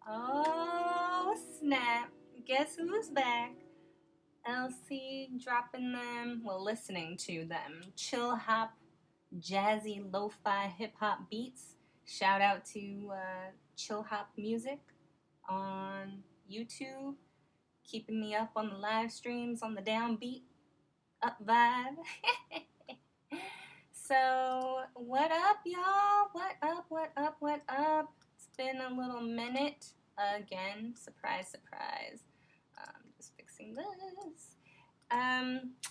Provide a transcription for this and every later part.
Oh, snap. Guess who's back? Elsie dropping them, well, listening to them. Chill hop, jazzy, lo fi hip hop beats. Shout out to Chill Hop Music on YouTube, keeping me up on the live streams on the downbeat, up vibe. So, what up, y'all? What up, what up, what up? It's been a little minute. Again, surprise, surprise. Just fixing this.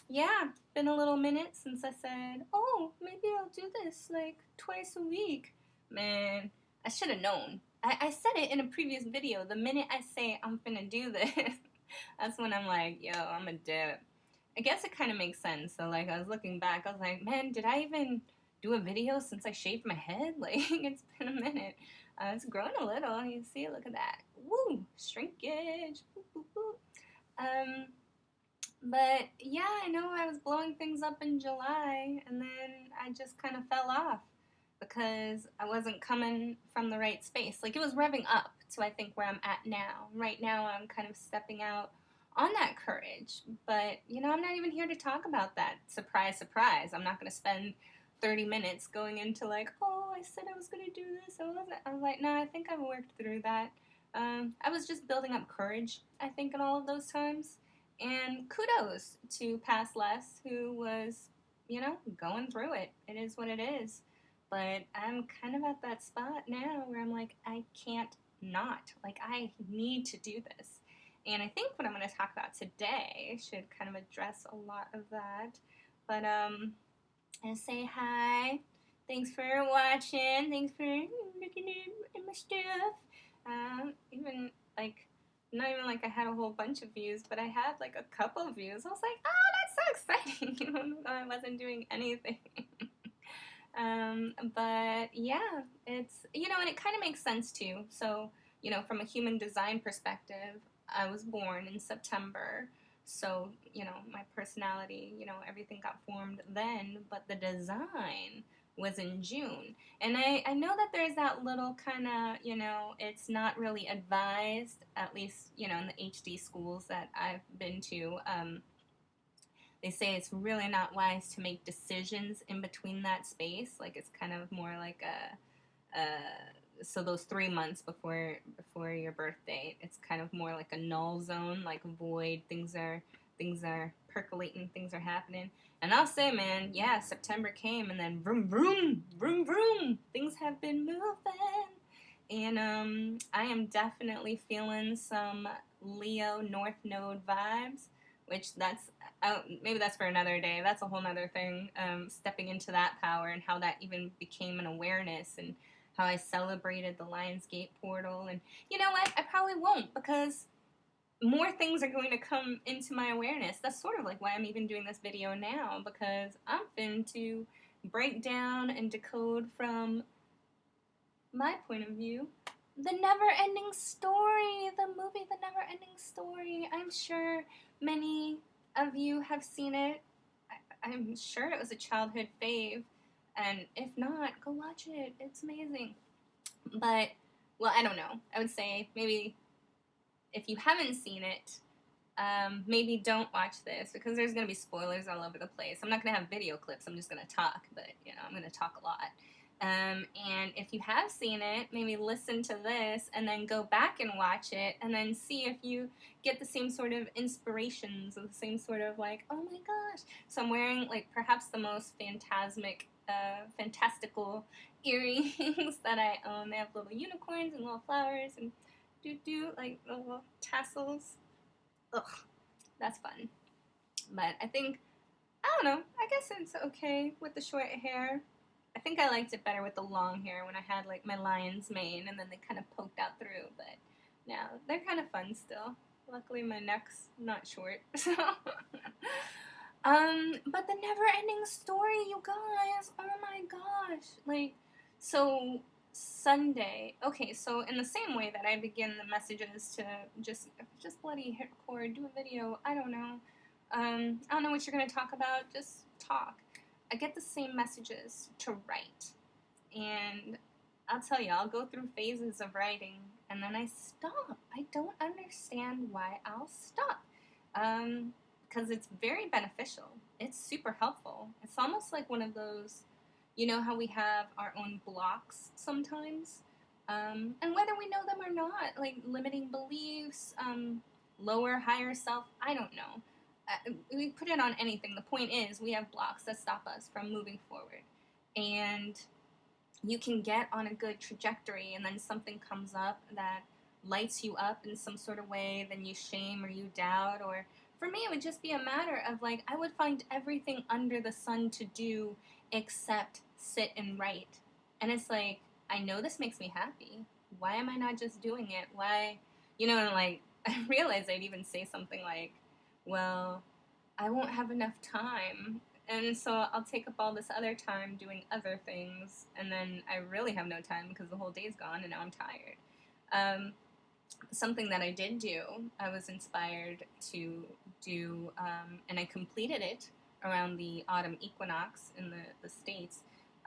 Yeah, been a little minute since I said, oh, maybe I'll do this like twice a week. Man, I should have known. I said it in a previous video. The minute I say I'm finna do this, that's when I'm like, yo, I'm a dip. I guess it kind of makes sense. So, like, I was looking back, I was like, man, did I even do a video since I shaved my head? Like, it's been a minute. It's grown a little. You see, look at that. Woo! Shrinkage. Boop, boop, boop. But yeah, I know I was blowing things up in July, and then I just kind of fell off because I wasn't coming from the right space. Like, it was revving up to, I think, where I'm at now. Right now, I'm kind of stepping out on that courage. But, you know, I'm not even here to talk about that. Surprise, surprise. I'm not going to spend 30 minutes going into, like, oh, I said I was going to do this. I was like, no, I think I've worked through that. I was just building up courage, I think, in all of those times. And kudos to Past Les, who was, you know, going through it. It is what it is. But I'm kind of at that spot now where I'm like, I can't not. Like, I need to do this. And I think what I'm going to talk about today should kind of address a lot of that. But, and say hi. Thanks for watching. Thanks for looking at my stuff. Even, like, not even like I had a whole bunch of views, but I had like a couple of views. I was like, oh, that's so exciting. Even though I wasn't doing anything. But yeah, it's, you know, and it kind of makes sense too. So, you know, from a human design perspective, I was born in September. So, you know, my personality, you know, everything got formed then, but the design was in June. And I know that there's that little kind of, you know, it's not really advised, at least, you know, in the HD schools that I've been to. They say it's really not wise to make decisions in between that space. Like, it's kind of more like so those 3 months before your birth date, it's kind of more like a null zone, like a void. Things are percolating, things are happening. And I'll say, man, yeah, September came, and then vroom vroom vroom vroom, things have been moving. And I am definitely feeling some Leo North Node vibes, which that's maybe that's for another day. That's a whole nother thing. Stepping into that power and how that even became an awareness, and how I celebrated the Lionsgate portal. And you know what? I probably won't, because more things are going to come into my awareness. That's sort of like why I'm even doing this video now, because I'm fin to break down and decode from my point of view the NeverEnding Story, the movie The NeverEnding Story. I'm sure many of you have seen it. I'm sure it was a childhood fave, and if not, go watch it. It's amazing. But, well, I don't know. I would say maybe if you haven't seen it, maybe don't watch this, because there's going to be spoilers all over the place. I'm not going to have video clips. I'm just going to talk, but, you know, I'm going to talk a lot. And if you have seen it, maybe listen to this and then go back and watch it, and then see if you get the same sort of inspirations, or the same sort of like, oh my gosh. So I'm wearing like perhaps the most fantastical earrings that I own. They have little unicorns and little flowers and like little tassels. Ugh, that's fun. But I think, I don't know, I guess it's okay with the short hair. I think I liked it better with the long hair when I had like my lion's mane and then they kind of poked out through, but now they're kind of fun still. Luckily my neck's not short, so. But the NeverEnding Story, you guys, oh my gosh. Like, so Sunday, okay, so in the same way that I begin the messages to just bloody hit record, do a video, I don't know. I don't know what you're going to talk about, just talk. I get the same messages to write, and I'll tell you, I'll go through phases of writing, and then I stop. I don't understand why I'll stop. Because it's very beneficial. It's super helpful. It's almost like one of those, you know how we have our own blocks sometimes? And whether we know them or not, like limiting beliefs, lower, higher self, I don't know. We put it on anything. The point is, we have blocks that stop us from moving forward. And you can get on a good trajectory, and then something comes up that lights you up in some sort of way, then you shame or you doubt. Or for me, it would just be a matter of like, I would find everything under the sun to do except sit and write. And it's like, I know this makes me happy. Why am I not just doing it? Why, you know, and like, I realized I'd even say something like, well, I won't have enough time. And so I'll take up all this other time doing other things, and then I really have no time because the whole day's gone and now I'm tired. Something that I did do, I was inspired to do, and I completed it around the autumn equinox in the States,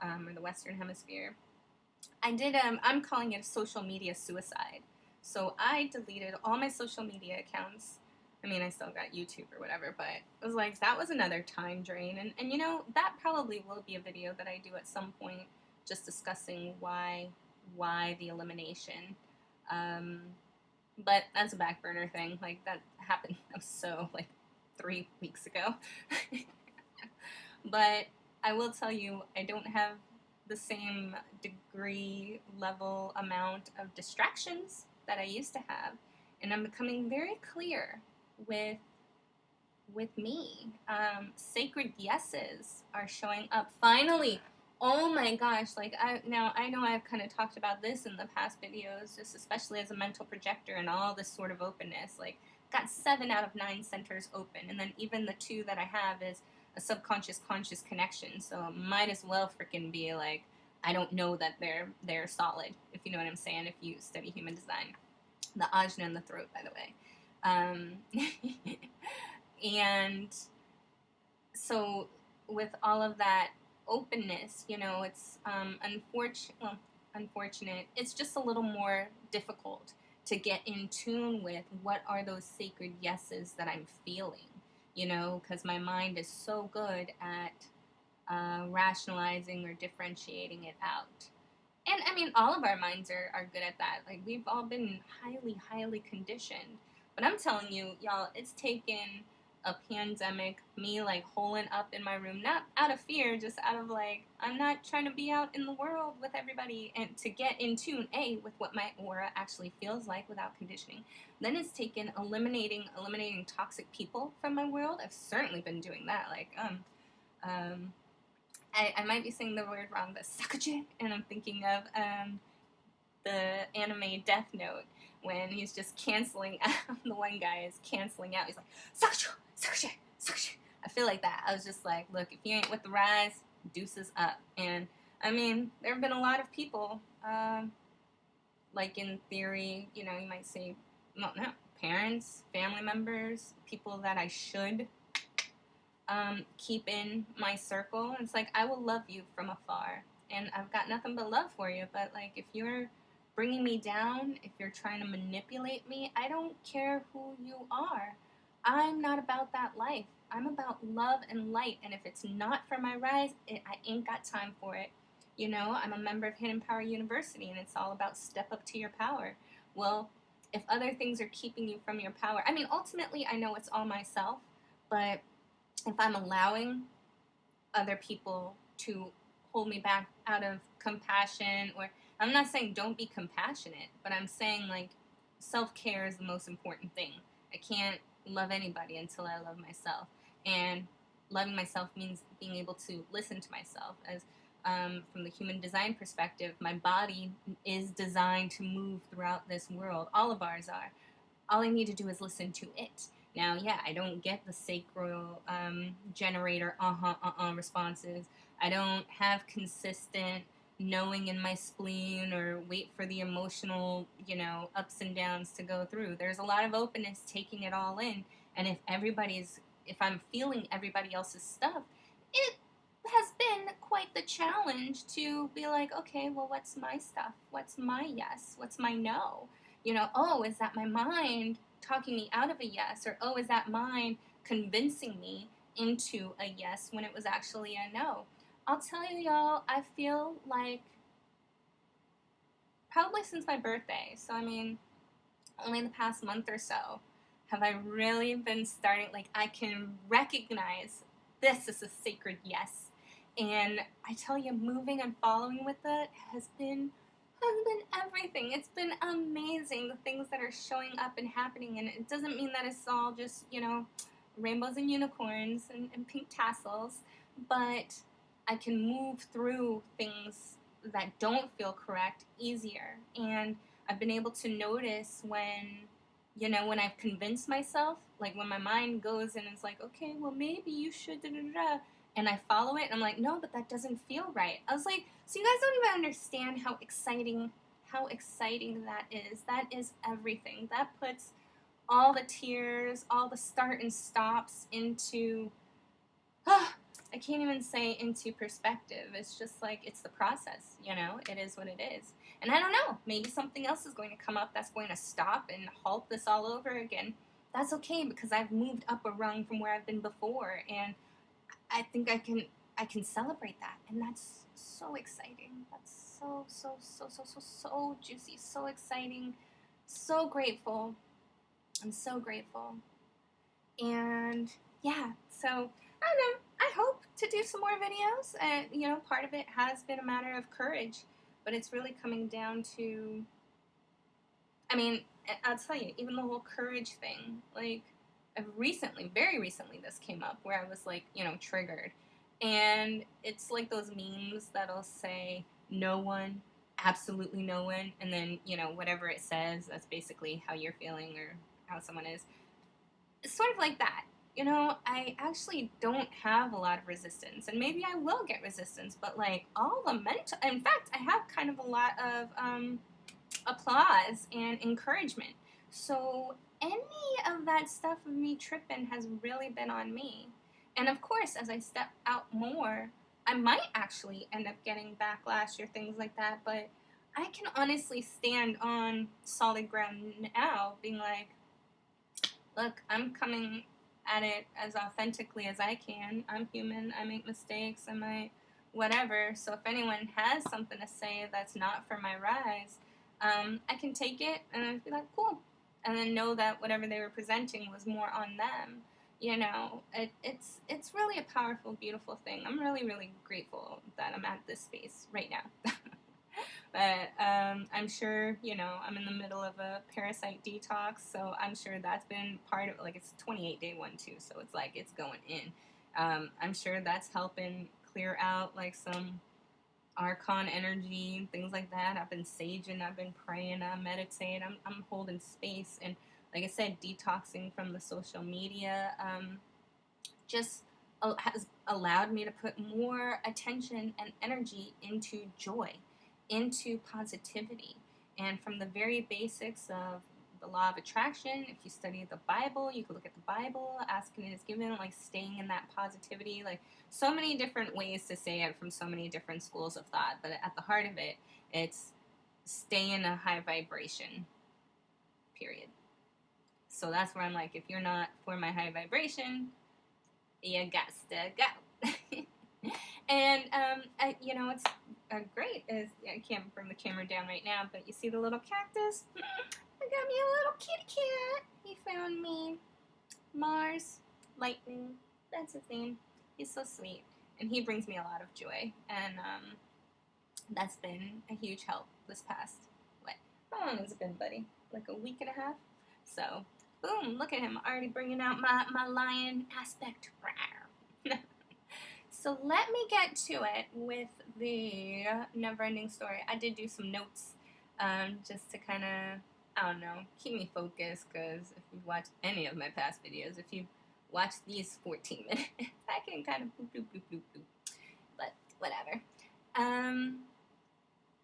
or the Western Hemisphere. I did, I'm calling it social media suicide. So I deleted all my social media accounts. I mean, I still got YouTube or whatever, but it was like, that was another time drain. And you know, that probably will be a video that I do at some point, just discussing why the elimination. But that's a back burner thing. Like, that happened so, like, 3 weeks ago. But I will tell you, I don't have the same degree, level, amount of distractions that I used to have. And I'm becoming very clear with me. Sacred yeses are showing up finally. Oh my gosh, like I know I've kind of talked about this in the past videos, just especially as a mental projector and all this sort of openness. Like, got 7 out of 9 centers open, and then even the 2 that I have is a subconscious conscious connection. So might as well freaking be like, I don't know that they're solid, if you know what I'm saying, if you study human design. The ajna in the throat, by the way. And so with all of that openness, you know, it's unfortunate. It's just a little more difficult to get in tune with what are those sacred yeses that I'm feeling, you know, because my mind is so good at rationalizing or differentiating it out. And I mean, all of our minds are good at that. Like, we've all been highly conditioned. But I'm telling you, y'all, it's taken a pandemic, me like holing up in my room, not out of fear, just out of like, I'm not trying to be out in the world with everybody, and to get in tune, with what my aura actually feels like without conditioning. Then it's taken eliminating toxic people from my world. I've certainly been doing that. Like, I might be saying the word wrong, but sakuje, and I'm thinking of the anime Death Note, when he's just canceling out, the one guy is canceling out, he's like, sakuje, sakuje, sakuje. I feel like that. I was just like, look, if you ain't with the rise, deuces up. And I mean, there have been a lot of people, like in theory, you know, you might say, no, parents, family members, people that I should keep in my circle. It's like, I will love you from afar, and I've got nothing but love for you, but like, if you're bringing me down, if you're trying to manipulate me, I don't care who you are. I'm not about that life. I'm about love and light, and if it's not for my rise, I ain't got time for it. You know, I'm a member of Hidden Power University, and it's all about step up to your power. Well, if other things are keeping you from your power, I mean, ultimately, I know it's all myself, but if I'm allowing other people to hold me back out of compassion, or I'm not saying don't be compassionate, but I'm saying like, self-care is the most important thing. I can't love anybody until I love myself, and loving myself means being able to listen to myself. As from the human design perspective, my body is designed to move throughout this world. All of ours are. All I need to do is listen to it. Now, yeah, I don't get the sacral generator responses. I don't have consistent knowing in my spleen, or wait for the emotional, you know, ups and downs to go through. There's a lot of openness taking it all in. And if I'm feeling everybody else's stuff, it has been quite the challenge to be like, okay, well, what's my stuff? What's my yes? What's my no? You know, oh, is that my mind talking me out of a yes? Or, oh, is that mind convincing me into a yes when it was actually a no? I'll tell you, y'all, I feel like probably since my birthday, so I mean, only the past month or so, have I really been starting, like, I can recognize this is a sacred yes. And I tell you, moving and following with it has been everything. It's been amazing, the things that are showing up and happening. And it doesn't mean that it's all just, you know, rainbows and unicorns and pink tassels, but I can move through things that don't feel correct easier. And I've been able to notice when, you know, when I've convinced myself, like when my mind goes and is like, okay, well, maybe you should, da da da, and I follow it, and I'm like, no, but that doesn't feel right. I was like, so you guys don't even understand how exciting that is. That is everything. That puts all the tears, all the start and stops into, I can't even say into perspective. It's just like, it's the process, you know? It is what it is. And I don't know, maybe something else is going to come up that's going to stop and halt this all over again. That's okay, because I've moved up a rung from where I've been before, and I think I can celebrate that, and that's so exciting. That's so juicy, so exciting, so grateful. I'm so grateful. And yeah, so I don't know. I hope to do some more videos, and you know, part of it has been a matter of courage, but it's really coming down to, I mean, I'll tell you, even the whole courage thing, like, I've recently, very recently, this came up where I was like, you know, triggered. And it's like those memes that'll say, no one, absolutely no one, and then, you know, whatever it says, that's basically how you're feeling or how someone is. It's sort of like that. You know, I actually don't have a lot of resistance, and maybe I will get resistance, but like all the mental, in fact, I have kind of a lot of applause and encouragement. So any of that stuff of me tripping has really been on me. And of course, as I step out more, I might actually end up getting backlash or things like that, but I can honestly stand on solid ground now, being like, look, I'm coming at it as authentically as I can. I'm human, I make mistakes, I might whatever. So if anyone has something to say that's not for my rise, I can take it and I'd be like, cool. And then know that whatever they were presenting was more on them. You know, it's really a powerful, beautiful thing. I'm really, really grateful that I'm at this space right now. But I'm sure, you know, I'm in the middle of a parasite detox, so I'm sure that's been part of, like, it's a 28-day one too, so it's like it's going in. I'm sure that's helping clear out like some archon energy, things like that. I've been saging, I've been praying, I meditate, I'm holding space, and like I said, detoxing from the social media just has allowed me to put more attention and energy into joy, into positivity. And from the very basics of the law of attraction, if you study the Bible, you can look at the Bible, asking it is given, like staying in that positivity, like so many different ways to say it from so many different schools of thought. But at the heart of it, it's stay in a high vibration, period. So that's where I'm like, if you're not for my high vibration, you got to go. And you know, it's great is, I can't bring the camera down right now, but you see the little cactus? I got me a little kitty cat. He found me. Mars, Lightning, that's his name. He's so sweet, and he brings me a lot of joy, and that's been a huge help this past, what, how long has it been, buddy? Like a week and a half? So, boom, look at him, already bringing out my lion aspect. So let me get to it with the NeverEnding Story. I did do some notes just to kind of, I don't know, keep me focused, because if you've watched any of my past videos, if you've watched these 14 minutes, I can kind of bloop, bloop, bloop, bloop, bloop. But whatever.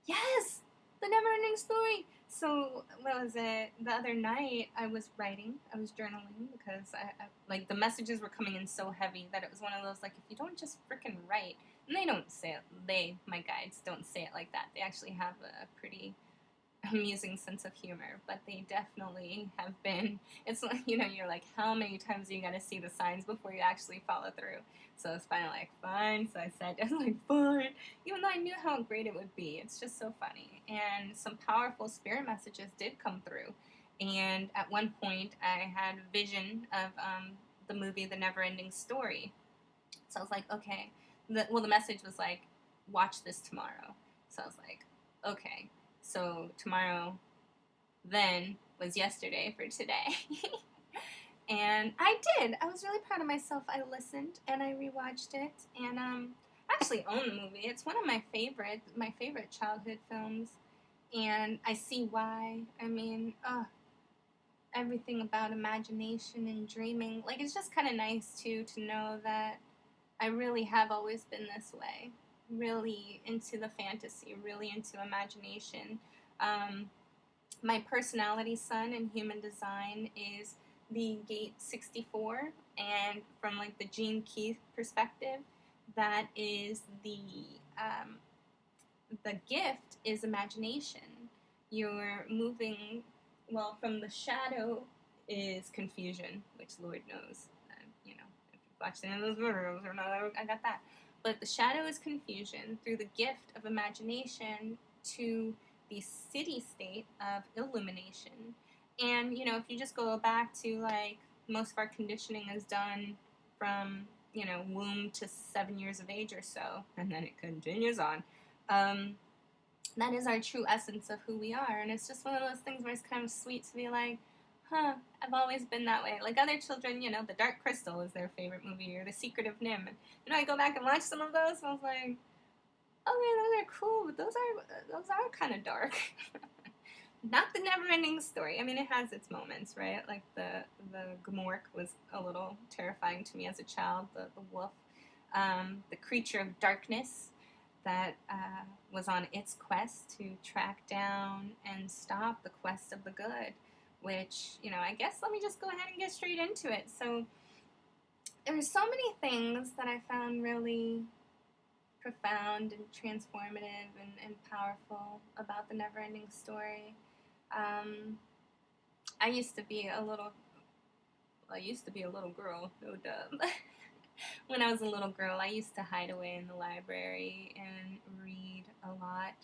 Yes! The NeverEnding Story! So, what was it? The other night, I was writing, I was journaling, because I like, the messages were coming in so heavy that it was one of those, like, if you don't just freaking write, and they don't say it, my guides don't say it like that, they actually have a pretty amusing sense of humor, but they definitely have been, it's like, you're like, how many times are you going to see the signs before you actually follow through? So it's finally like, fine. So I said, I was like, fine. Even though I knew how great it would be. It's just so funny. And some powerful spirit messages did come through. And at one point, I had a vision of the movie The NeverEnding Story. So I was like, okay. The message was like, watch this tomorrow. So I was like, okay. So tomorrow then was yesterday for today. And I did. I was really proud of myself. I listened and I rewatched it, and I actually own the movie. It's one of my favorite childhood films, and I see why. I mean, everything about imagination and dreaming. Like, it's just kind of nice too to know that I really have always been this way. Really into the fantasy, really into imagination. My personality sun in human design is the gate 64, and from like the Gene Keith perspective, that is the gift is imagination. You're moving, well, from the shadow is confusion, which Lord knows, if you've watched any of those videos or not, I got that. But the shadow is confusion through the gift of imagination to the city state of illumination. And, if you just go back to, like, most of our conditioning is done from, womb to 7 years of age or so, and then it continues on. That is our true essence of who we are. And it's just one of those things where it's kind of sweet to be like, I've always been that way. Like other children, The Dark Crystal is their favorite movie, or The Secret of Nim. And, I go back and watch some of those, and I was like, okay, those are cool, but those are kind of dark. Not the NeverEnding Story. I mean, it has its moments, right? Like the Gmork was a little terrifying to me as a child. The wolf, the creature of darkness that was on its quest to track down and stop the quest of the good. Which, I guess let me just go ahead and get straight into it. So there were so many things that I found really profound and transformative and powerful about the NeverEnding Story. I used to be a little girl, no duh. When I was a little girl, I used to hide away in the library and read a lot.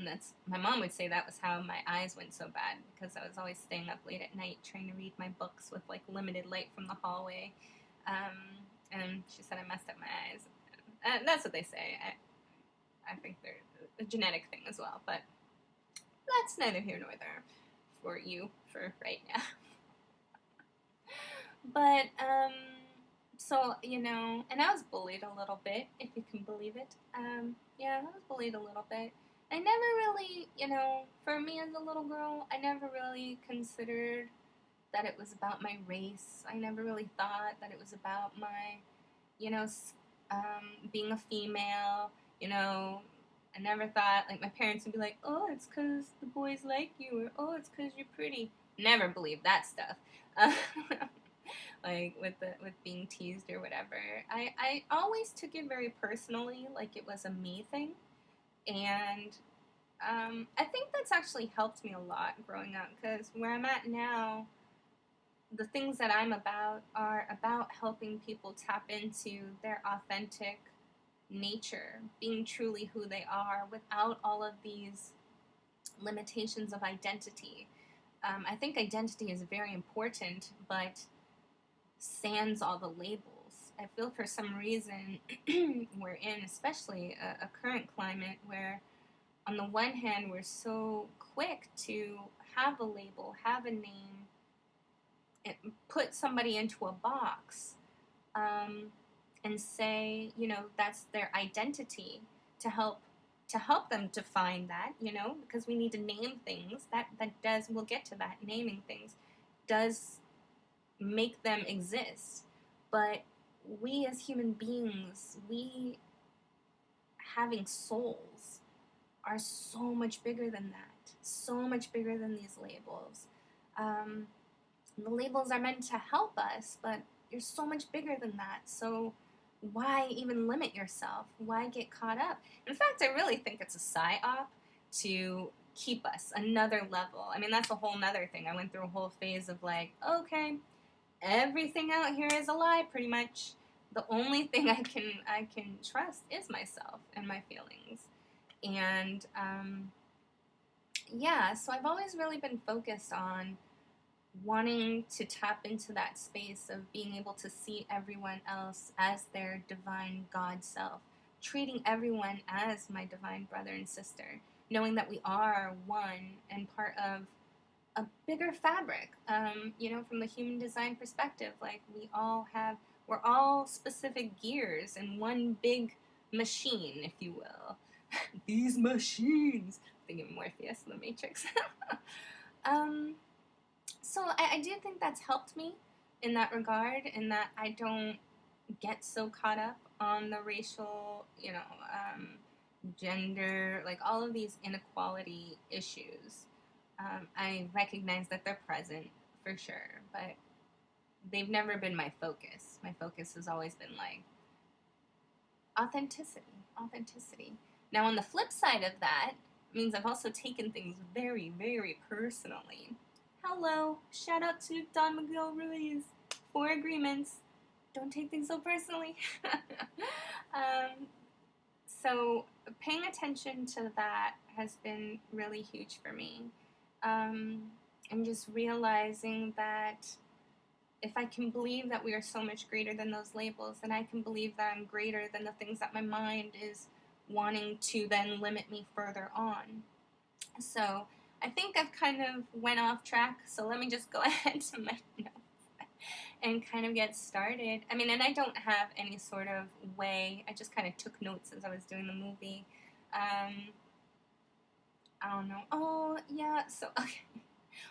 That's my mom would say that was how my eyes went so bad, because I was always staying up late at night trying to read my books with like limited light from the hallway. And she said I messed up my eyes. That's what they say. I think they're a genetic thing as well, but that's neither here nor there for right now. But, so, and I was bullied a little bit, if you can believe it. I was bullied a little bit. I never really, for me as a little girl, I never really considered that it was about my race. I never really thought that it was about my, being a female, I never thought, like, my parents would be like, oh, it's because the boys like you, or, oh, it's because you're pretty. Never believed that stuff. Like, with being teased or whatever. I always took it very personally, like it was a me thing. And I think that's actually helped me a lot growing up, because where I'm at now, the things that I'm about are about helping people tap into their authentic nature, being truly who they are without all of these limitations of identity. I think identity is very important, but sans all the labels. I feel for some reason we're in, especially a current climate, where on the one hand we're so quick to have a label, have a name, and put somebody into a box, and say, that's their identity, to help them define that, because we need to name things. That does, we'll get to that, naming things does make them exist. But we as human beings, we having souls, are so much bigger than that, so much bigger than these labels. The labels are meant to help us, but you're so much bigger than that. So why even limit yourself? Why get caught up? In fact, I really think it's a psyop to keep us another level. I mean, that's a whole nother thing. I went through a whole phase of like, okay, everything out here is a lie, pretty much. The only thing I can trust is myself and my feelings. And yeah, so I've always really been focused on wanting to tap into that space of being able to see everyone else as their divine God self, treating everyone as my divine brother and sister, knowing that we are one and part of a bigger fabric. From the human design perspective, like we're all specific gears in one big machine, if you will. These machines. Thinking Morpheus in the Matrix. So I do think that's helped me in that regard, in that I don't get so caught up on the racial, gender, like all of these inequality issues. I recognize that they're present for sure, but they've never been my focus. My focus has always been like authenticity. Now, on the flip side of that, means I've also taken things very, very personally. Hello, shout out to Don Miguel Ruiz. 4 agreements. Don't take things so personally. So paying attention to that has been really huge for me. And just realizing that if I can believe that we are so much greater than those labels, then I can believe that I'm greater than the things that my mind is wanting to then limit me further on. So I think I've kind of went off track, so let me just go ahead to my notes and kind of get started. I mean, and I don't have any sort of way. I just kind of took notes as I was doing the movie. I don't know. Oh, yeah, so, okay.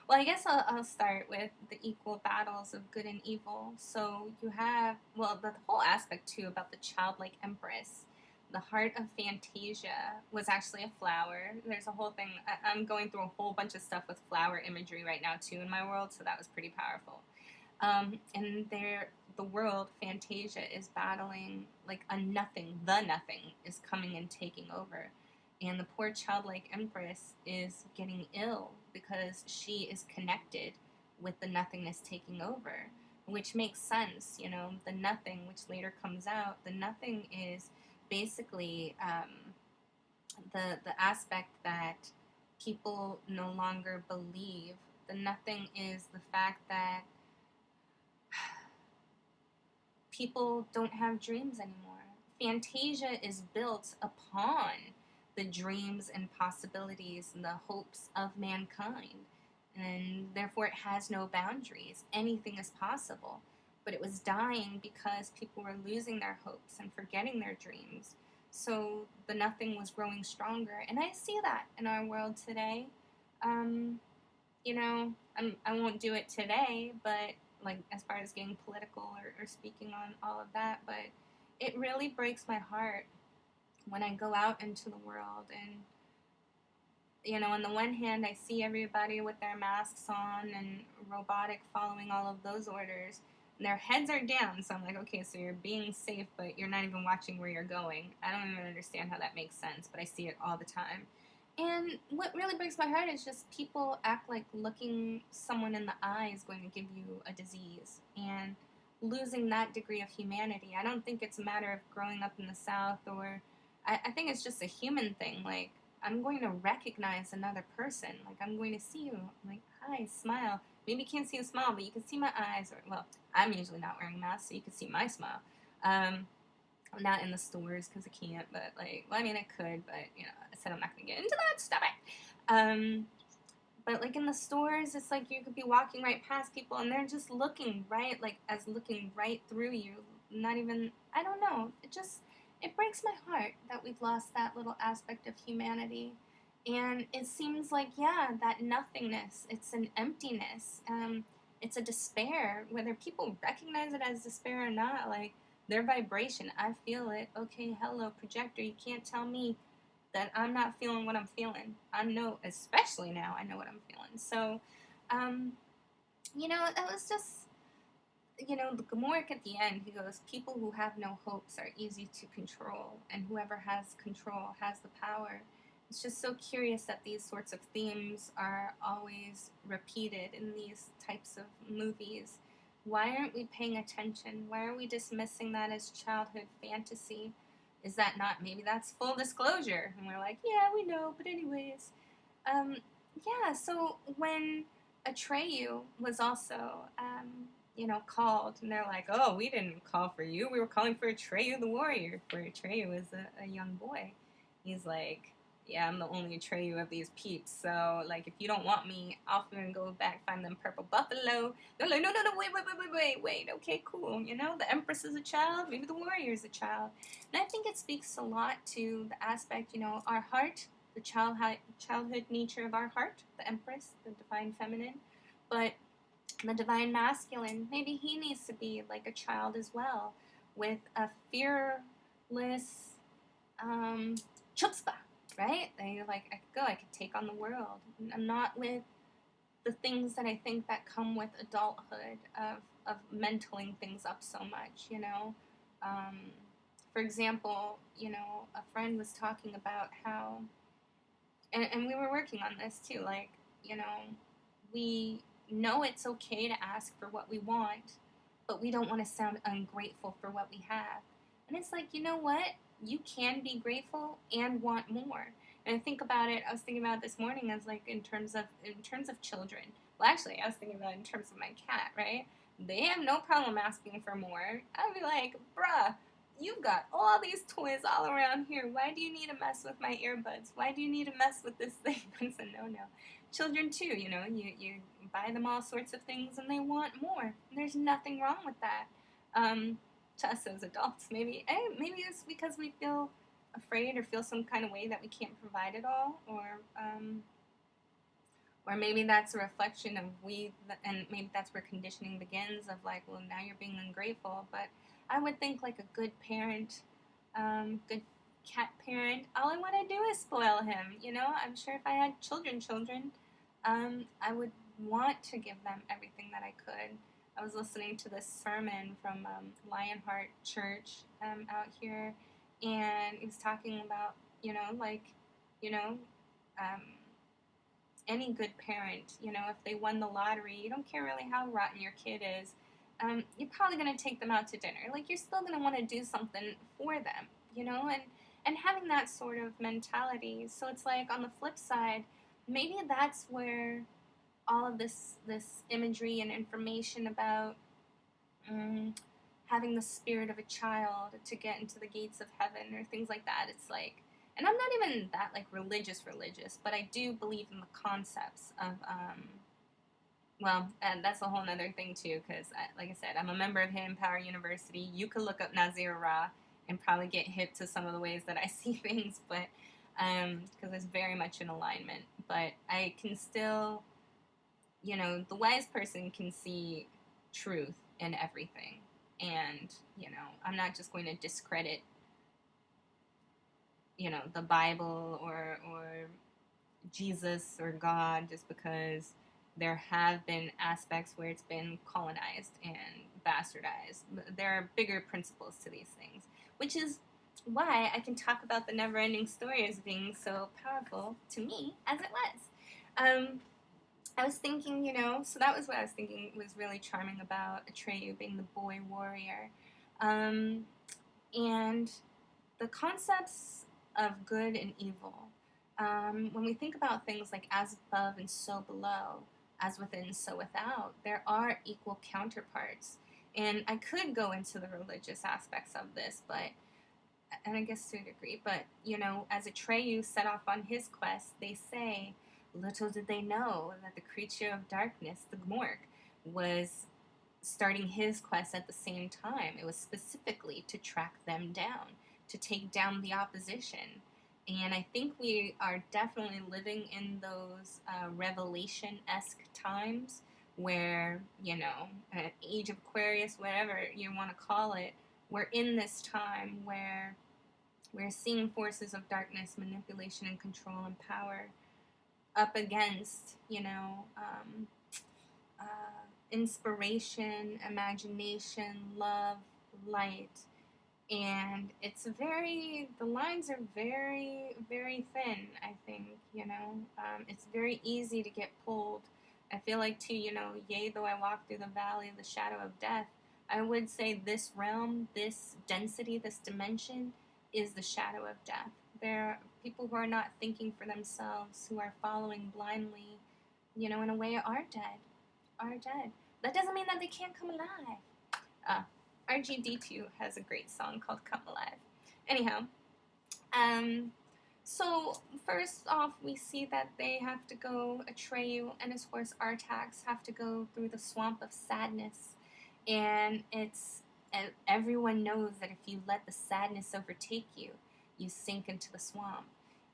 Well, I guess I'll start with the equal battles of good and evil. So you have, well, the whole aspect, too, about the childlike empress. The heart of Fantasia was actually a flower. There's a whole thing. I'm going through a whole bunch of stuff with flower imagery right now, too, in my world, so that was pretty powerful. And the world, Fantasia, is battling, like, a nothing. The nothing is coming and taking over. And the poor childlike empress is getting ill because she is connected with the nothingness taking over, which makes sense. The nothing, which later comes out, the nothing is basically the aspect that people no longer believe. The nothing is the fact that people don't have dreams anymore. Fantasia is built upon the dreams and possibilities and the hopes of mankind, and therefore it has no boundaries. Anything is possible. But it was dying because people were losing their hopes and forgetting their dreams. So the nothing was growing stronger. And I see that in our world today. I won't do it today, but like as far as getting political or speaking on all of that, but it really breaks my heart when I go out into the world and, on the one hand, I see everybody with their masks on and robotic following all of those orders. Their heads are down, so I'm like, okay, so you're being safe, but you're not even watching where you're going. I don't even understand how that makes sense, but I see it all the time. And what really breaks my heart is just people act like looking someone in the eye is going to give you a disease, and losing that degree of humanity. I don't think it's a matter of growing up in the South, or I think it's just a human thing. Like, I'm going to recognize another person. Like, I'm going to see you. I'm like, hi, smile. Maybe you can't see a smile, but you can see my eyes. Or, well, I'm usually not wearing a mask, so you can see my smile. Not in the stores, because I can't, but, like, well, I mean, I could, but, I said I'm not going to get into that. Stop it. But, like, in the stores, it's like you could be walking right past people, and they're just looking right, like, as looking right through you. Not even, I don't know. It breaks my heart that we've lost that little aspect of humanity. And it seems like, yeah, that nothingness, it's an emptiness. It's a despair. Whether people recognize it as despair or not, like, their vibration, I feel it. Okay, hello, projector, you can't tell me that I'm not feeling what I'm feeling. I know, especially now, I know what I'm feeling. So, that was just, the Communiqué at the end, he goes, people who have no hopes are easy to control, and whoever has control has the power. it's just so curious that these sorts of themes are always repeated in these types of movies. Why aren't we paying attention? Why are we dismissing that as childhood fantasy? Is that not, maybe that's full disclosure? And we're like, yeah, we know, but anyways. Um, yeah, so when Atreyu was also, called, and they're like, oh, we didn't call for you. We were calling for Atreyu the warrior, where Atreyu is a young boy. He's like, yeah, I'm the only Atreyu of these peeps. So, like, if you don't want me, I'll go back, find them purple buffalo. They're like, no, no, no, wait. Okay, cool. The Empress is a child. Maybe the warrior is a child. And I think it speaks a lot to the aspect, our heart, the childhood nature of our heart, the Empress, the divine feminine. But the divine masculine, maybe he needs to be like a child as well, with a fearless chutzpah, right? They're like, I could go, I could take on the world. I'm not with the things that I think that come with adulthood of mentaling things up so much. For example, a friend was talking about how, and we were working on this too, like, we know it's okay to ask for what we want, but we don't want to sound ungrateful for what we have. And it's like, you know what? You can be grateful and want more. And I think about it, I was thinking about it this morning as like in terms of children. Well, actually, I was thinking about it in terms of my cat, right? They have no problem asking for more. I'd be like, bruh, you've got all these toys all around here. Why do you need to mess with my earbuds? Why do you need to mess with this thing? It's a no-no. Children too, you buy them all sorts of things and they want more. And there's nothing wrong with that. To us as adults, maybe it's because we feel afraid or feel some kind of way that we can't provide it all, or maybe that's a reflection of and maybe that's where conditioning begins, of like, well, now you're being ungrateful. But I would think like a good parent, good cat parent, all I want to do is spoil him. I'm sure if I had children, I would want to give them everything that I could. I was listening to this sermon from Lionheart Church out here, and he was talking about, like, you know, um, any good parent, if they won the lottery, you don't care really how rotten your kid is, you're probably going to take them out to dinner. Like, you're still going to want to do something for them, and having that sort of mentality. So it's like, on the flip side, maybe that's where all of this imagery and information about having the spirit of a child to get into the gates of heaven or things like that, it's like, and I'm not even that like religious, but I do believe in the concepts of, and that's a whole other thing too, because like I said, I'm a member of Hidden Power University. You could look up Nazir Ra and probably get hip to some of the ways that I see things, but because it's very much in alignment. But I can still, the wise person can see truth in everything. And, I'm not just going to discredit, the Bible or Jesus or God just because there have been aspects where it's been colonized and bastardized. There are bigger principles to these things, which is why I can talk about the NeverEnding Story as being so powerful to me as it was. I was thinking, so that was what I was thinking was really charming about Atreyu being the boy warrior. And the concepts of good and evil, when we think about things like as above and so below, as within, so without, there are equal counterparts. And I could go into the religious aspects of this, and I guess to a degree, but, as Atreyu set off on his quest, they say, little did they know that the creature of darkness, the Gmork, was starting his quest at the same time. It was specifically to track them down, to take down the opposition. And I think we are definitely living in those Revelation-esque times where, Age of Aquarius, whatever you want to call it, we're in this time where we're seeing forces of darkness, manipulation and control and power up against, inspiration, imagination, love, light, And the lines are very, very thin, I think, it's very easy to get pulled. I feel like too, yea, though I walk through the valley of the shadow of death, I would say this realm, this density, this dimension is the shadow of death. There are people who are not thinking for themselves, who are following blindly, in a way are dead. That doesn't mean that they can't come alive. RGD2 has a great song called Come Alive. Anyhow, so first off, we see that they have to go, Atreyu and his horse Artax have to go through the swamp of sadness. And everyone knows that if you let the sadness overtake you, you sink into the swamp.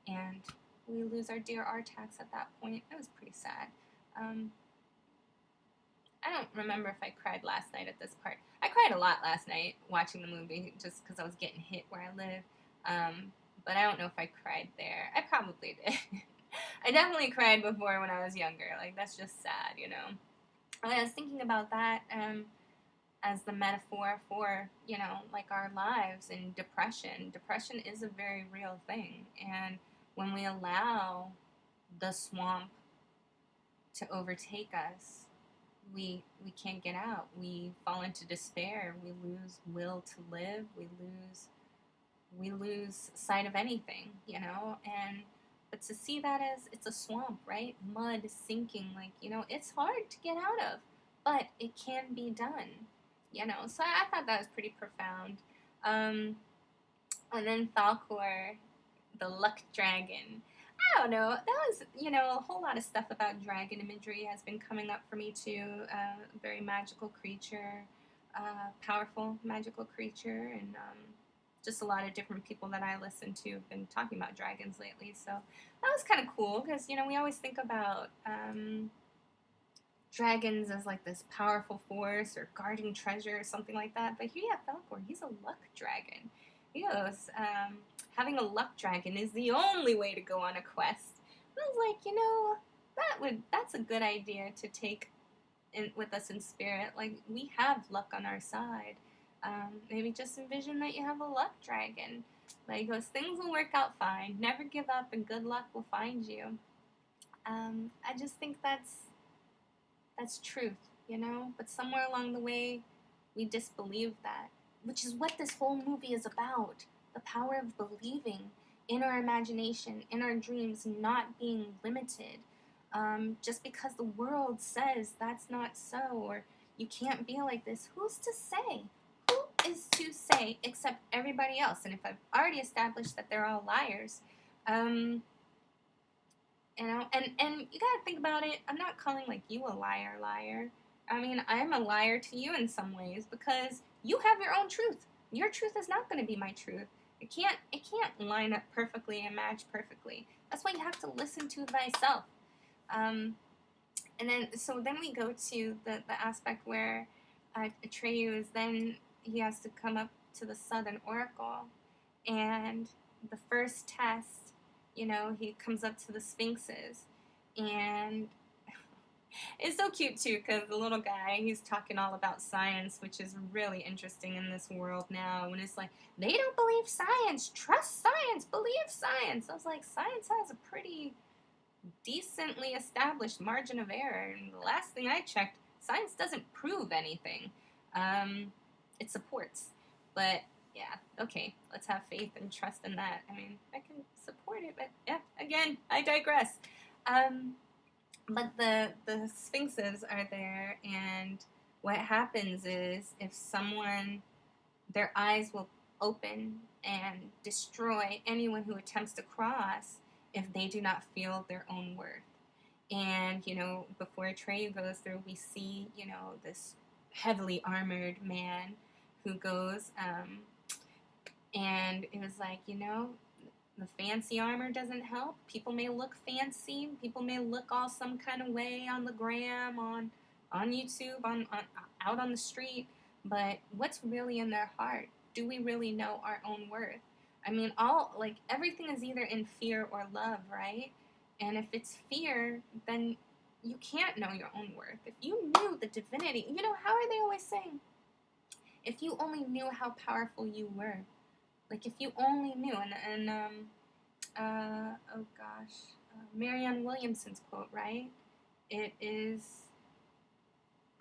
And we lose our dear Artax at that point. It was pretty sad. I don't remember if I cried last night at this part. I cried a lot last night watching the movie just because I was getting hit where I live. But I don't know if I cried there. I probably did. I definitely cried before when I was younger. Like, that's just sad, I was thinking about that as the metaphor for, like our lives and depression. Depression is a very real thing. And when we allow the swamp to overtake us, we can't get out. We fall into despair. We lose will to live. We lose sight of anything, but to see that as it's a swamp, right? Mud sinking, like, it's hard to get out of, but it can be done, So I thought that was pretty profound. And then Falkor, the luck dragon. I don't know. That was, a whole lot of stuff about dragon imagery has been coming up for me too. Very magical creature, powerful magical creature, and just a lot of different people that I listen to have been talking about dragons lately. So that was kind of cool because, we always think about dragons as like this powerful force or guarding treasure or something like that. But here you have Falkor. He's a luck dragon. He goes, having a luck dragon is the only way to go on a quest. I was like, that's a good idea to take with us in spirit. Like, we have luck on our side. Maybe just envision that you have a luck dragon. Like, those things will work out fine. Never give up, and good luck will find you. I just think that's truth, But somewhere along the way, we disbelieved that, which is what this whole movie is about. The power of believing in our imagination, in our dreams, not being limited. Just because the world says that's not so, or you can't be like this, who's to say? Who is to say except everybody else? And if I've already established that they're all liars, and you gotta think about it. I'm not calling like you a liar. I mean, I'm a liar to you in some ways because you have your own truth. Your truth is not going to be my truth. It can't line up perfectly and match perfectly. That's why you have to listen to thyself. And then we go to the aspect where Atreyu he has to come up to the Southern Oracle, and the first test, he comes up to the Sphinxes, and it's so cute too because the little guy, he's talking all about science, which is really interesting in this world now. When it's like, they don't believe science, trust science, believe science. I was like, science has a pretty decently established margin of error, and the last thing I checked, science doesn't prove anything. It supports, but yeah, okay, let's have faith and trust in that. I mean, I can support it, but yeah, again, I digress. But the Sphinxes are there, and what happens is if their eyes will open and destroy anyone who attempts to cross if they do not feel their own worth. And, before Atreyu goes through, we see, this heavily armored man who goes, and it was like, the fancy armor doesn't help. People may look fancy. People may look all some kind of way on the gram, on YouTube, out on the street. But what's really in their heart? Do we really know our own worth? I mean, everything is either in fear or love, right? And if it's fear, then you can't know your own worth. If you knew the divinity, how are they always saying? If you only knew how powerful you were. Like, if you only knew, oh gosh, Marianne Williamson's quote, right? It is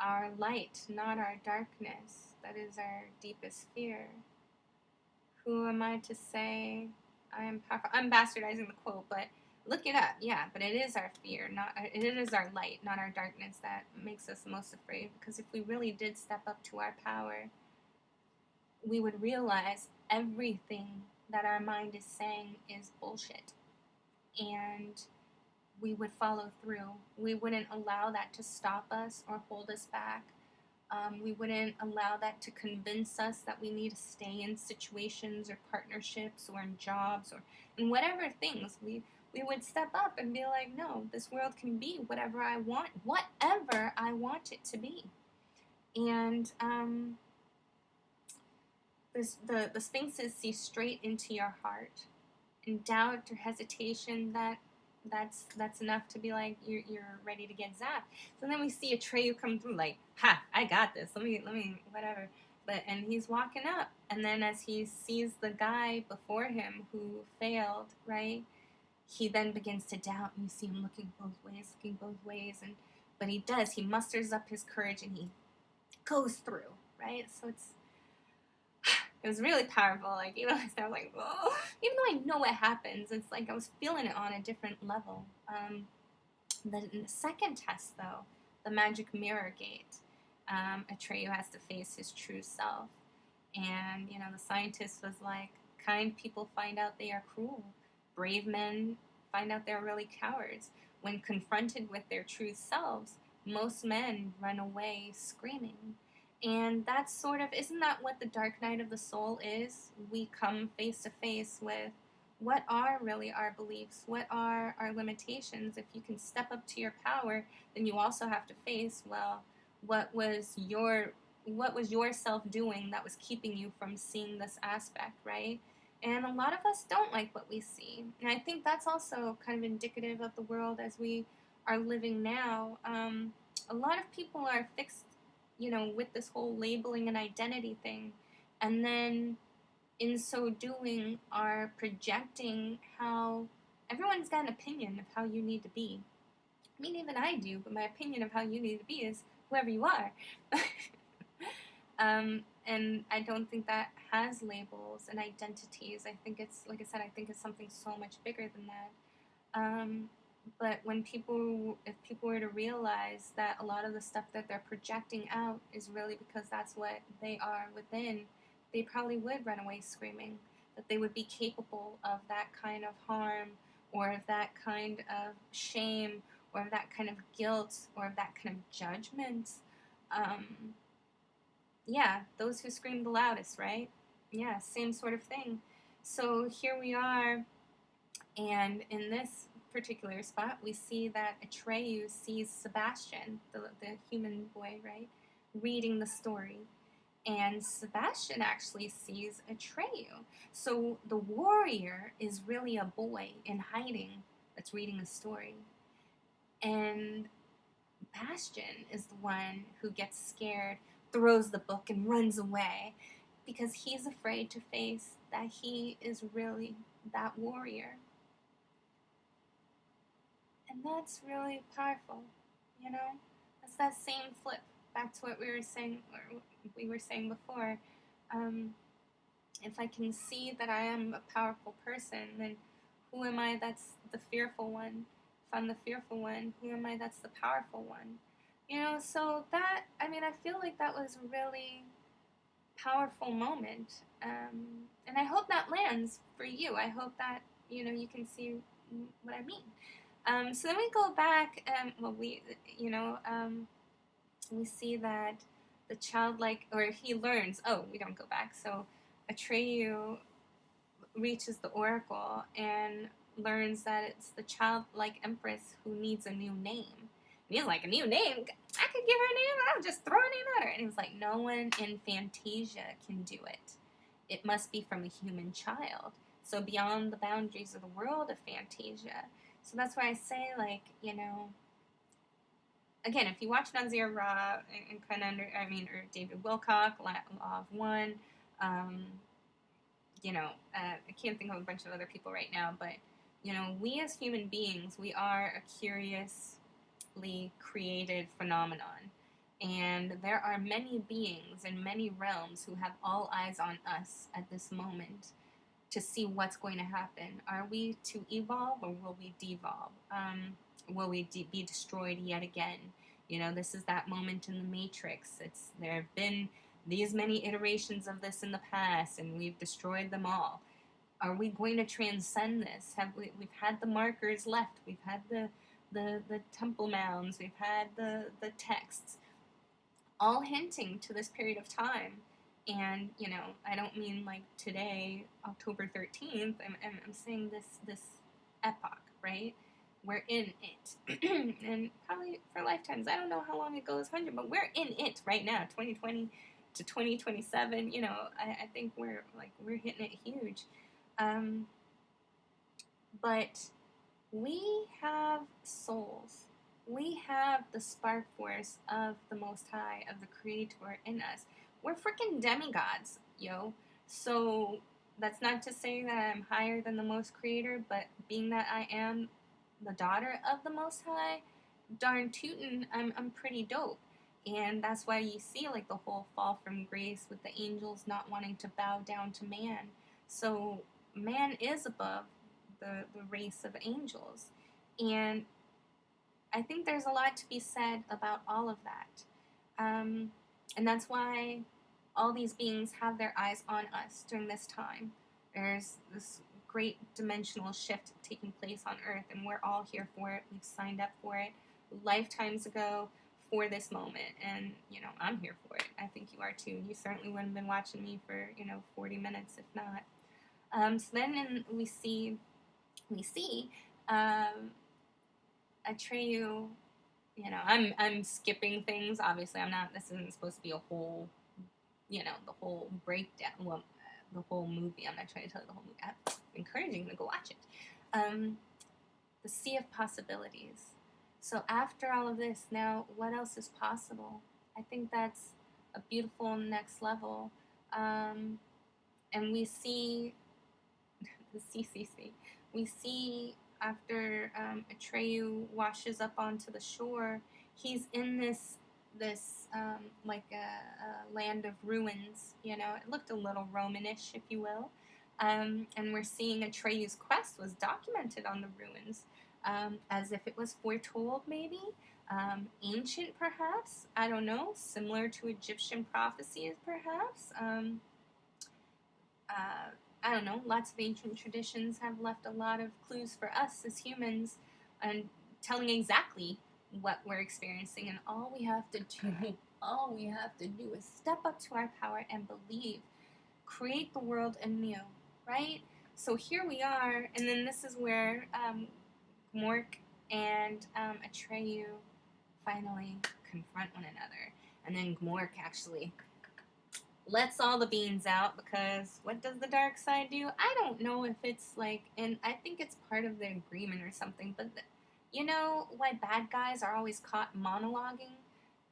our light, not our darkness, that is our deepest fear. Who am I to say I am powerful? I'm bastardizing the quote, but look it up. Yeah, but it is our fear, it is our light, not our darkness, that makes us most afraid. Because if we really did step up to our power, we would realize everything that our mind is saying is bullshit, and we would follow through. We wouldn't allow that to stop us or hold us back. We wouldn't allow that to convince us that we need to stay in situations or partnerships or in jobs or in whatever things. We would step up and be like, no, this world can be whatever I want it to be. And the sphinxes see straight into your heart. And doubt or hesitation, that's enough to be like, you're ready to get zapped. So then we see Atreyu come through like, ha, I got this. Let me whatever. And he's walking up, and then as he sees the guy before him who failed, right? He then begins to doubt, and you see him looking both ways, but he musters up his courage and he goes through, right? So it was really powerful. Like, even I was like, oh, even though I know what happens, it's like I was feeling it on a different level. The second test, though, the magic mirror gate, Atreyu has to face his true self. And, the scientist was like, kind people find out they are cruel. Brave men find out they're really cowards. When confronted with their true selves, most men run away screaming. And that's isn't that what the dark night of the soul is? We come face to face with what are really our beliefs, what are our limitations. If you can step up to your power, then you also have to face, well, what was your self doing that was keeping you from seeing this aspect, right? And a lot of us don't like what we see. And I think that's also kind of indicative of the world as we are living now. A lot of people are fixed, with this whole labeling and identity thing. And then in so doing are projecting how everyone's got an opinion of how you need to be. I mean, even I do, but my opinion of how you need to be is whoever you are. And I don't think that has labels and identities. I think it's, like I said, I think it's something so much bigger than that. But if people were to realize that a lot of the stuff that they're projecting out is really because that's what they are within, they probably would run away screaming. That they would be capable of that kind of harm, or of that kind of shame, or of that kind of guilt, or of that kind of judgment. Yeah, those who scream the loudest, right? Yeah, same sort of thing. So here we are, and in this particular spot, we see that Atreyu sees Sebastian, the human boy, right, reading the story. And Sebastian actually sees Atreyu. So the warrior is really a boy in hiding that's reading a story. And Bastian is the one who gets scared, throws the book, and runs away because he's afraid to face that he is really that warrior. And that's really powerful, That's that same flip back to what we were saying before. If I can see that I am a powerful person, then who am I that's the fearful one? If I'm the fearful one, who am I that's the powerful one? So that, I feel like that was a really powerful moment. And I hope that lands for you. I hope that, you can see what I mean. So then we go back, we see that the childlike, or he learns, we don't go back. So Atreyu reaches the oracle and learns that it's the childlike empress who needs a new name. And he's like, a new name? I could give her a name, I'll just throw a name at her. And he's like, no one in Fantasia can do it. It must be from a human child. So beyond the boundaries of the world of Fantasia. So that's why I say, like, again, if you watch Nazir Ra and kind of or David Wilcock, Law of One, um, I can't think of a bunch of other people right now, but we as human beings, we are a curiously created phenomenon. And there are many beings in many realms who have all eyes on us at this moment to see what's going to happen. Are we to evolve or will we devolve? Will we be destroyed yet again? This is that moment in the Matrix. There have been these many iterations of this in the past, and we've destroyed them all. Are we going to transcend this? We've had the markers left. We've had the temple mounds. We've had the texts, all hinting to this period of time. And I don't mean like today, October 13th. I'm saying this epoch, right? We're in it, and probably for lifetimes. I don't know how long it goes, 100, but we're in it right now, 2020 to 2027. I think we're hitting it huge. But we have souls. We have the spark force of the Most High, of the Creator in us. We're freaking demigods, yo. So that's not to say that I'm higher than the Most Creator, but being that I am the daughter of the Most High, darn tootin', I'm pretty dope. And that's why you see like the whole fall from grace with the angels not wanting to bow down to man. So man is above the race of angels. And I think there's a lot to be said about all of that. And that's why all these beings have their eyes on us during this time. There's this great dimensional shift taking place on Earth, and we're all here for it. We've signed up for it lifetimes ago for this moment, and I'm here for it. I think you are too. You certainly wouldn't have been watching me for 40 minutes if not. So then we see Atreyu. I'm skipping things. Obviously, I'm not. This isn't supposed to be a whole, the whole breakdown. Well, the whole movie. I'm not trying to tell you the whole movie. I'm encouraging you to go watch it. The sea of possibilities. So after all of this, now what else is possible? I think that's a beautiful next level. And we see the CCC. We see after Atreyu washes up onto the shore, he's in this like a land of ruins. It looked a little Romanish, if you will. And we're seeing Atreyu's quest was documented on the ruins, as if it was foretold, maybe. Ancient, perhaps. I don't know. Similar to Egyptian prophecies, perhaps. I don't know. Lots of ancient traditions have left a lot of clues for us as humans, and telling exactly what we're experiencing. And all we have to do is step up to our power and believe. Create the world anew, right? So here we are, and then this is where Mork and Atreyu finally confront one another. And then Gmork actually lets all the beans out, because what does the dark side do? I don't know if it's like, and I think it's part of the agreement or something, but why bad guys are always caught monologuing?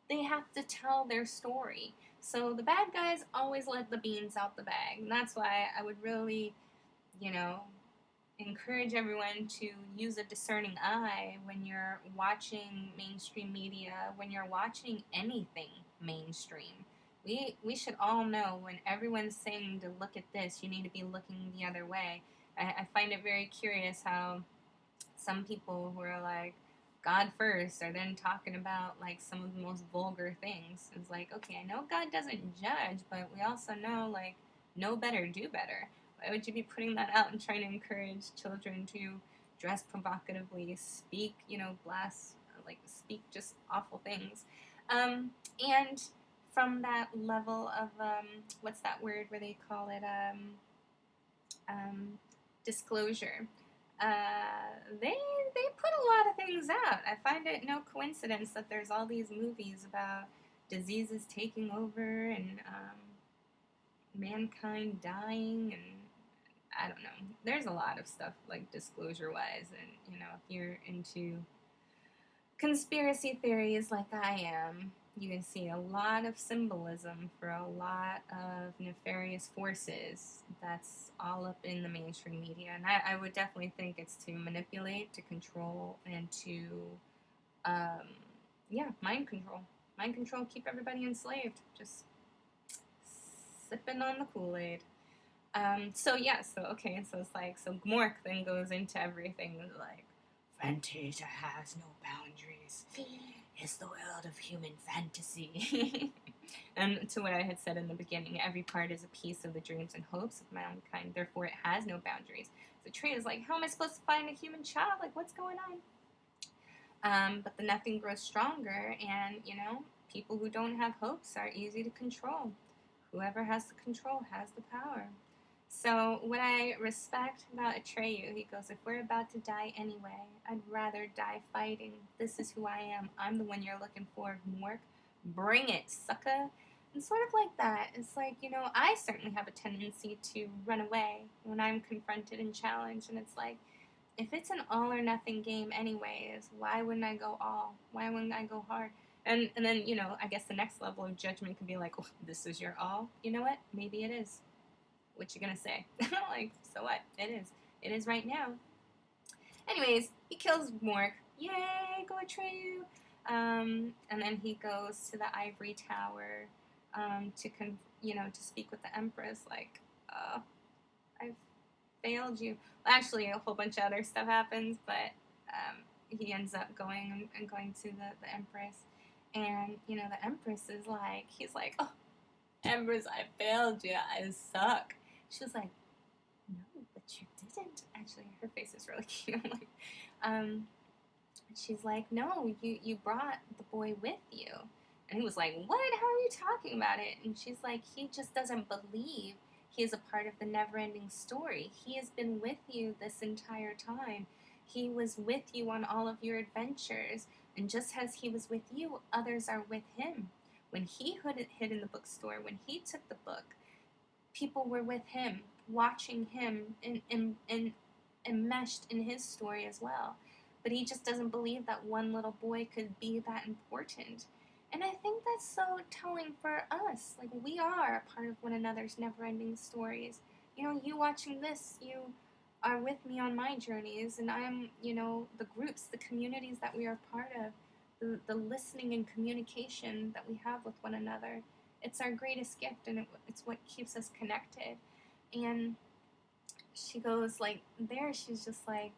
They have to tell their story. So the bad guys always let the beans out the bag. And that's why I would really, encourage everyone to use a discerning eye when you're watching mainstream media, when you're watching anything mainstream. We should all know when everyone's saying to look at this, you need to be looking the other way. I find it very curious how some people who are like, God first, are then talking about like some of the most vulgar things. It's like, okay, I know God doesn't judge, but we also know, like, know better, do better. Why would you be putting that out and trying to encourage children to dress provocatively, speak, speak just awful things? And from that level of, what's that word where they call it, disclosure. They put a lot of things out. I find it no coincidence that there's all these movies about diseases taking over and mankind dying, and I don't know. There's a lot of stuff like disclosure-wise, and if you're into conspiracy theories like I am, you can see a lot of symbolism for a lot of nefarious forces that's all up in the mainstream media. And I would definitely think it's to manipulate, to control, and to, um, yeah, mind control. Mind control, keep everybody enslaved. Just sipping on the Kool-Aid. So okay, so it's like, so Gmork then goes into everything, like, Fantasia has no boundaries. It's the world of human fantasy. And to what I had said in the beginning, every part is a piece of the dreams and hopes of mankind, therefore it has no boundaries. The tree is like, how am I supposed to find a human child? Like, what's going on? But the nothing grows stronger, and, people who don't have hopes are easy to control. Whoever has the control has the power. So what I respect about Atreyu, he goes, if we're about to die anyway, I'd rather die fighting. This is who I am. I'm the one you're looking for, Mork. Bring it, sucker. And sort of like that. It's like, I certainly have a tendency to run away when I'm confronted and challenged. And it's like, if it's an all or nothing game anyways, why wouldn't I go all? Why wouldn't I go hard? And then, I guess the next level of judgment could be like, oh, this is your all? You know what? Maybe it is. What you gonna say? Like, so what? It is. It is right now. Anyways, he kills Mork. Yay, go Atreyu. And then he goes to the ivory tower to speak with the Empress. Like, I've failed you. Well, actually, a whole bunch of other stuff happens, but he ends up going to the Empress. And, the Empress is like, he's like, oh, Empress, I failed you. I suck. She was like, no, but you didn't. Actually, her face is really cute. She's like, no, you brought the boy with you. And he was like, what? How are you talking about it? And she's like, he just doesn't believe he is a part of the NeverEnding Story. He has been with you this entire time. He was with you on all of your adventures. And just as he was with you, others are with him. When he hid in the bookstore, when he took the book, people were with him, watching him and enmeshed in his story as well. But he just doesn't believe that one little boy could be that important. And I think that's so telling for us. Like, we are a part of one another's never-ending stories. You watching this, you are with me on my journeys, and I'm, the groups, the communities that we are part of, the listening and communication that we have with one another. It's our greatest gift, and it's what keeps us connected. And she goes, like, there, she's just, like,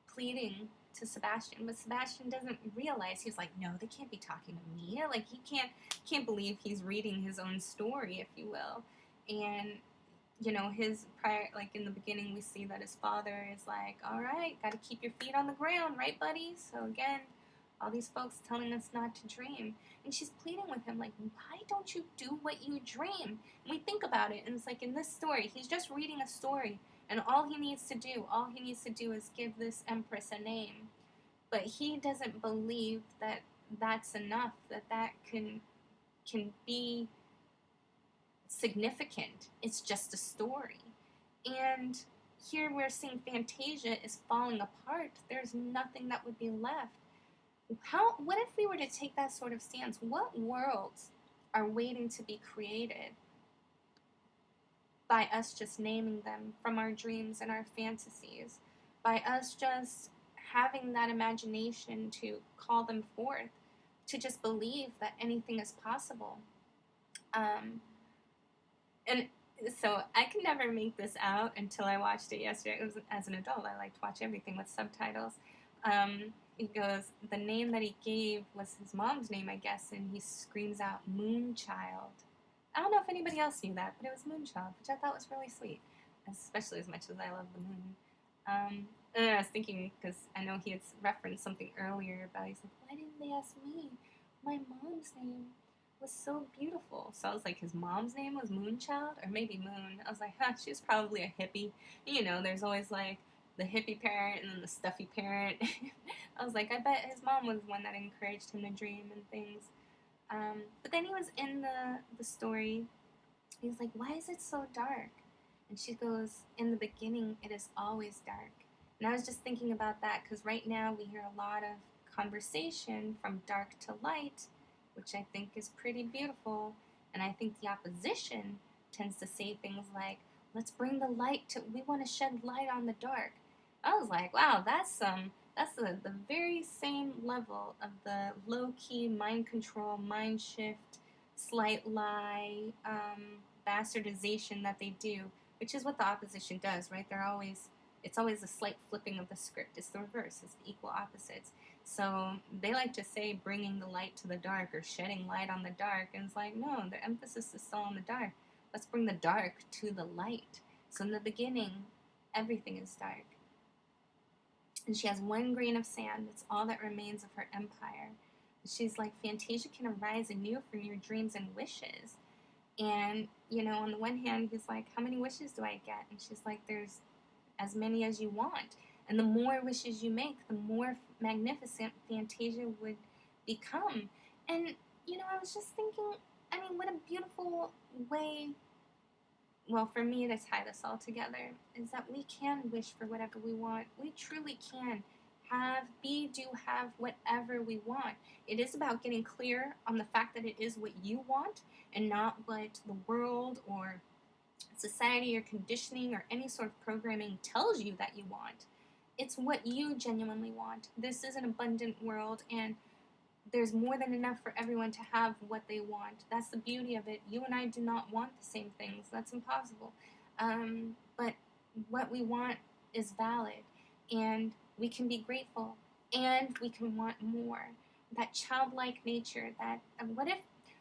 pleading to Sebastian, but Sebastian doesn't realize. He's like, no, they can't be talking to me. Like, he can't believe he's reading his own story, if you will. And, his prior, like, in the beginning, we see that his father is like, all right, got to keep your feet on the ground, right, buddy? So, again, all these folks telling us not to dream. And she's pleading with him, like, why don't you do what you dream? And we think about it, and it's like, in this story, he's just reading a story, and all he needs to do is give this Empress a name. But he doesn't believe that that's enough, that can be significant. It's just a story. And here we're seeing Fantasia is falling apart. There's nothing that would be left. What if we were to take that sort of stance? What worlds are waiting to be created by us just naming them from our dreams and our fantasies, by us just having that imagination to call them forth, to just believe that anything is possible? And so I could never make this out until I watched it yesterday. It was as an adult. I like to watch everything with subtitles. He goes, the name that he gave was his mom's name, I guess, and he screams out, Moonchild. I don't know if anybody else knew that, but it was Moonchild, which I thought was really sweet, especially as much as I love the moon. And I was thinking, because I know he had referenced something earlier about, he's like, why didn't they ask me? My mom's name was so beautiful. So I was like, his mom's name was Moonchild? Or maybe Moon. I was like, she was probably a hippie. There's always, like, the hippie parent and then the stuffy parent. I was like, I bet his mom was the one that encouraged him to dream and things. But then he was in the story. He was like, why is it so dark? And she goes, in the beginning, it is always dark. And I was just thinking about that, because right now we hear a lot of conversation from dark to light, which I think is pretty beautiful. And I think the opposition tends to say things like, let's bring the light to, we want to shed light on the dark. I was like, wow, that's the very same level of the low-key mind control, mind shift, slight lie, bastardization that they do, which is what the opposition does, right? It's always a slight flipping of the script. It's the reverse. It's the equal opposites. So they like to say bringing the light to the dark or shedding light on the dark. And it's like, no, the emphasis is still on the dark. Let's bring the dark to the light. So in the beginning, everything is dark. And she has one grain of sand. It's all that remains of her empire. She's like, Fantasia can arise anew from your dreams and wishes. And, on the one hand, he's like, how many wishes do I get? And she's like, there's as many as you want. And the more wishes you make, the more magnificent Fantasia would become. And, I was just thinking, what a beautiful way, well, for me to tie this all together, is that we can wish for whatever we want. We truly can have whatever we want. It is about getting clear on the fact that it is what you want and not what the world or society or conditioning or any sort of programming tells you that you want. It's what you genuinely want. This is an abundant world, and there's more than enough for everyone to have what they want. That's the beauty of it. You and I do not want the same things. That's impossible. But what we want is valid, and we can be grateful, and we can want more. That childlike nature, that what if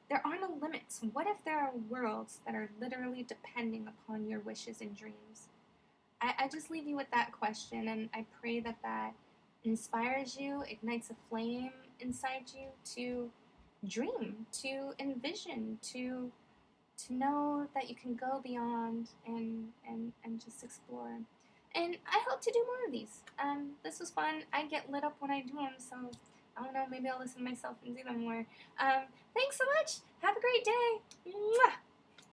there are no limits? What if there are worlds that are literally depending upon your wishes and dreams? I just leave you with that question, and I pray that that inspires you, ignites a flame inside you to dream, to envision, to know that you can go beyond and just explore. And I hope to do more of these. This was fun. I get lit up when I do them, so I don't know, maybe I'll listen to myself and do them more. Thanks so much. Have a great day. Mwah!